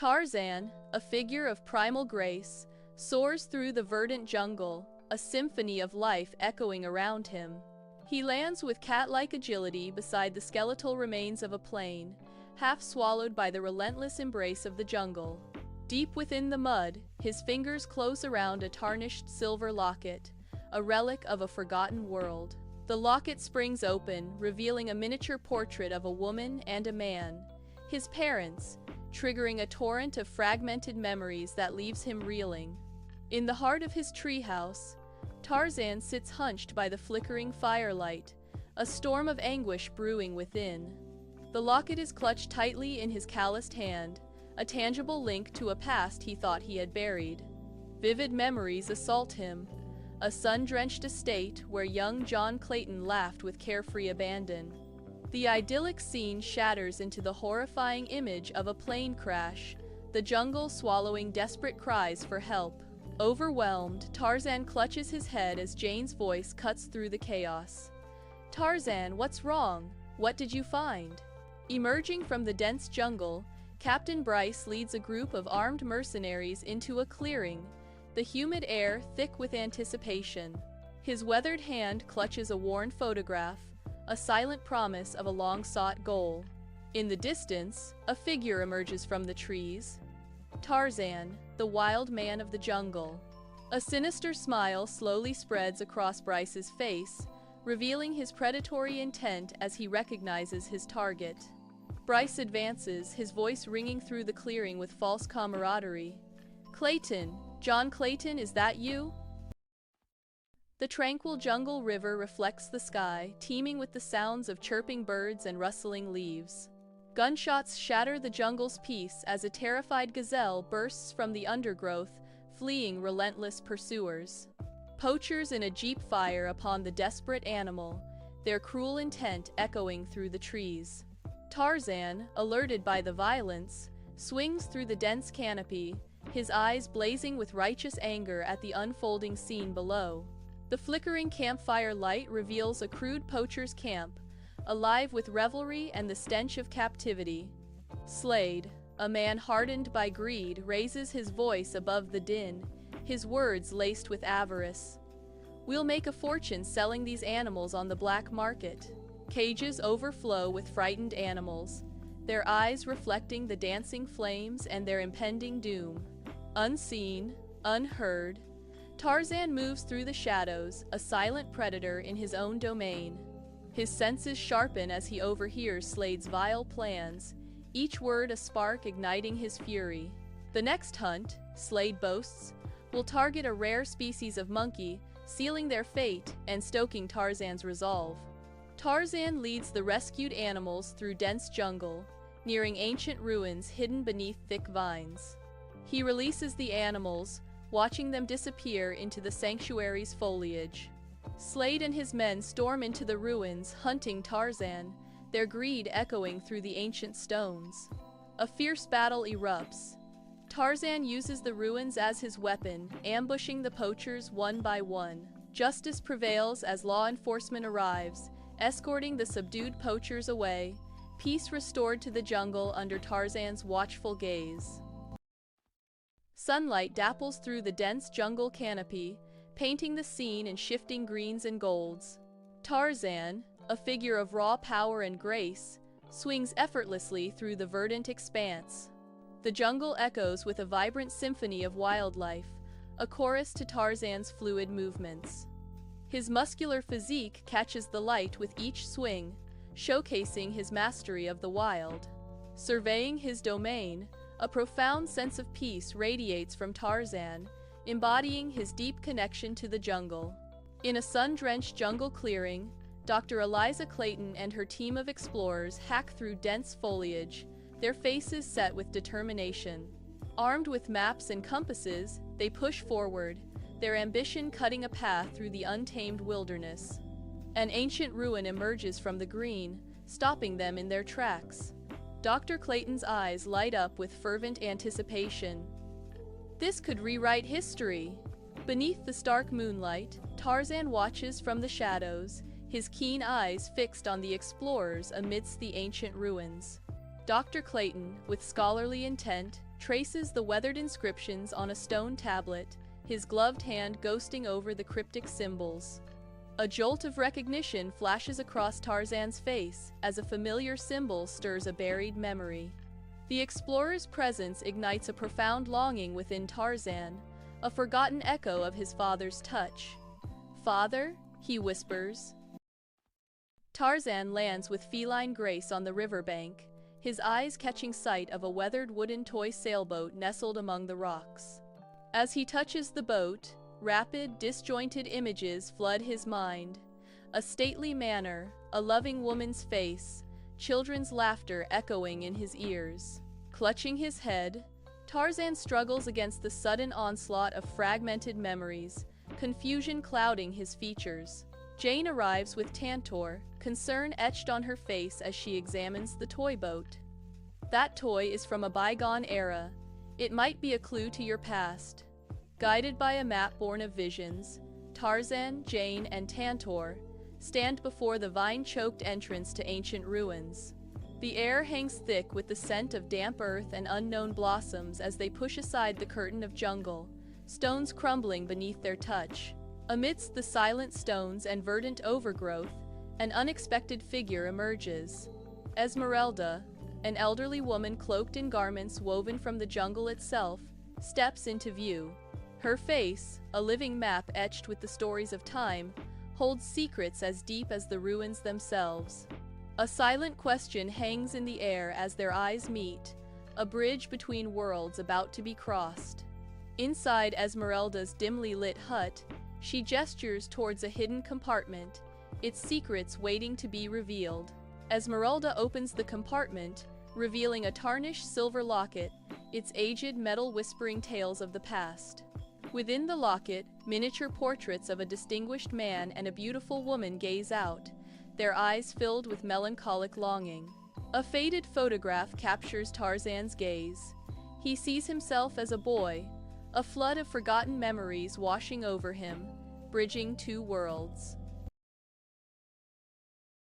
Tarzan, a figure of primal grace, soars through the verdant jungle, a symphony of life echoing around him. He lands with cat-like agility beside the skeletal remains of a plane, half swallowed by the relentless embrace of the jungle. Deep within the mud, his fingers close around a tarnished silver locket, a relic of a forgotten world. The locket springs open, revealing a miniature portrait of a woman and a man, his parents, triggering a torrent of fragmented memories that leaves him reeling. In the heart of his treehouse, Tarzan sits hunched by the flickering firelight, a storm of anguish brewing within. The locket is clutched tightly in his calloused hand, a tangible link to a past he thought he had buried. Vivid memories assault him, a sun-drenched estate where young John Clayton laughed with carefree abandon. The idyllic scene shatters into the horrifying image of a plane crash, the jungle swallowing desperate cries for help. Overwhelmed, Tarzan clutches his head as Jane's voice cuts through the chaos. "Tarzan, what's wrong? What did you find?" Emerging from the dense jungle, Captain Bryce leads a group of armed mercenaries into a clearing, the humid air thick with anticipation. His weathered hand clutches a worn photograph, a silent promise of a long-sought goal. In the distance, a figure emerges from the trees. Tarzan, the wild man of the jungle. A sinister smile slowly spreads across Bryce's face, revealing his predatory intent as he recognizes his target. Bryce advances, his voice ringing through the clearing with false camaraderie. "Clayton, John Clayton, is that you?" The tranquil jungle river reflects the sky, teeming with the sounds of chirping birds and rustling leaves. Gunshots shatter the jungle's peace as a terrified gazelle bursts from the undergrowth, fleeing relentless pursuers. Poachers in a jeep fire upon the desperate animal, their cruel intent echoing through the trees. Tarzan, alerted by the violence, swings through the dense canopy, his eyes blazing with righteous anger at the unfolding scene below. The flickering campfire light reveals a crude poacher's camp, alive with revelry and the stench of captivity. Slade, a man hardened by greed, raises his voice above the din, his words laced with avarice. "We'll make a fortune selling these animals on the black market." Cages overflow with frightened animals, their eyes reflecting the dancing flames and their impending doom. Unseen, unheard, Tarzan moves through the shadows, a silent predator in his own domain. His senses sharpen as he overhears Slade's vile plans, each word a spark igniting his fury. The next hunt, Slade boasts, will target a rare species of monkey, sealing their fate and stoking Tarzan's resolve. Tarzan leads the rescued animals through dense jungle, nearing ancient ruins hidden beneath thick vines. He releases the animals, watching them disappear into the sanctuary's foliage. Slade and his men storm into the ruins, hunting Tarzan, their greed echoing through the ancient stones. A fierce battle erupts. Tarzan uses the ruins as his weapon, ambushing the poachers one by one. Justice prevails as law enforcement arrives, escorting the subdued poachers away, peace restored to the jungle under Tarzan's watchful gaze. Sunlight dapples through the dense jungle canopy, painting the scene in shifting greens and golds. Tarzan, a figure of raw power and grace, swings effortlessly through the verdant expanse. The jungle echoes with a vibrant symphony of wildlife, a chorus to Tarzan's fluid movements. His muscular physique catches the light with each swing, showcasing his mastery of the wild. Surveying his domain, a profound sense of peace radiates from Tarzan, embodying his deep connection to the jungle. In a sun-drenched jungle clearing, Dr. Eliza Clayton and her team of explorers hack through dense foliage, their faces set with determination. Armed with maps and compasses, they push forward, their ambition cutting a path through the untamed wilderness. An ancient ruin emerges from the green, stopping them in their tracks. Dr. Clayton's eyes light up with fervent anticipation. This could rewrite history. Beneath the stark moonlight, Tarzan watches from the shadows, his keen eyes fixed on the explorers amidst the ancient ruins. Dr. Clayton, with scholarly intent, traces the weathered inscriptions on a stone tablet, his gloved hand ghosting over the cryptic symbols. A jolt of recognition flashes across Tarzan's face as a familiar symbol stirs a buried memory. The explorer's presence ignites a profound longing within Tarzan, a forgotten echo of his father's touch. "Father?" he whispers. Tarzan lands with feline grace on the riverbank, his eyes catching sight of a weathered wooden toy sailboat nestled among the rocks. As he touches the boat, rapid, disjointed images flood his mind. A stately manor, a loving woman's face, children's laughter echoing in his ears. Clutching his head, Tarzan struggles against the sudden onslaught of fragmented memories, confusion clouding his features. Jane arrives with Tantor, concern etched on her face as she examines the toy boat. "That toy is from a bygone era. It might be a clue to your past." Guided by a map born of visions, Tarzan, Jane, and Tantor stand before the vine-choked entrance to ancient ruins. The air hangs thick with the scent of damp earth and unknown blossoms as they push aside the curtain of jungle, stones crumbling beneath their touch. Amidst the silent stones and verdant overgrowth, an unexpected figure emerges. Esmeralda, an elderly woman cloaked in garments woven from the jungle itself, steps into view. Her face, a living map etched with the stories of time, holds secrets as deep as the ruins themselves. A silent question hangs in the air as their eyes meet, a bridge between worlds about to be crossed. Inside Esmeralda's dimly lit hut, she gestures towards a hidden compartment, its secrets waiting to be revealed. Esmeralda opens the compartment, revealing a tarnished silver locket, its aged metal whispering tales of the past. Within the locket, miniature portraits of a distinguished man and a beautiful woman gaze out, their eyes filled with melancholic longing. A faded photograph captures Tarzan's gaze. He sees himself as a boy, a flood of forgotten memories washing over him, bridging two worlds.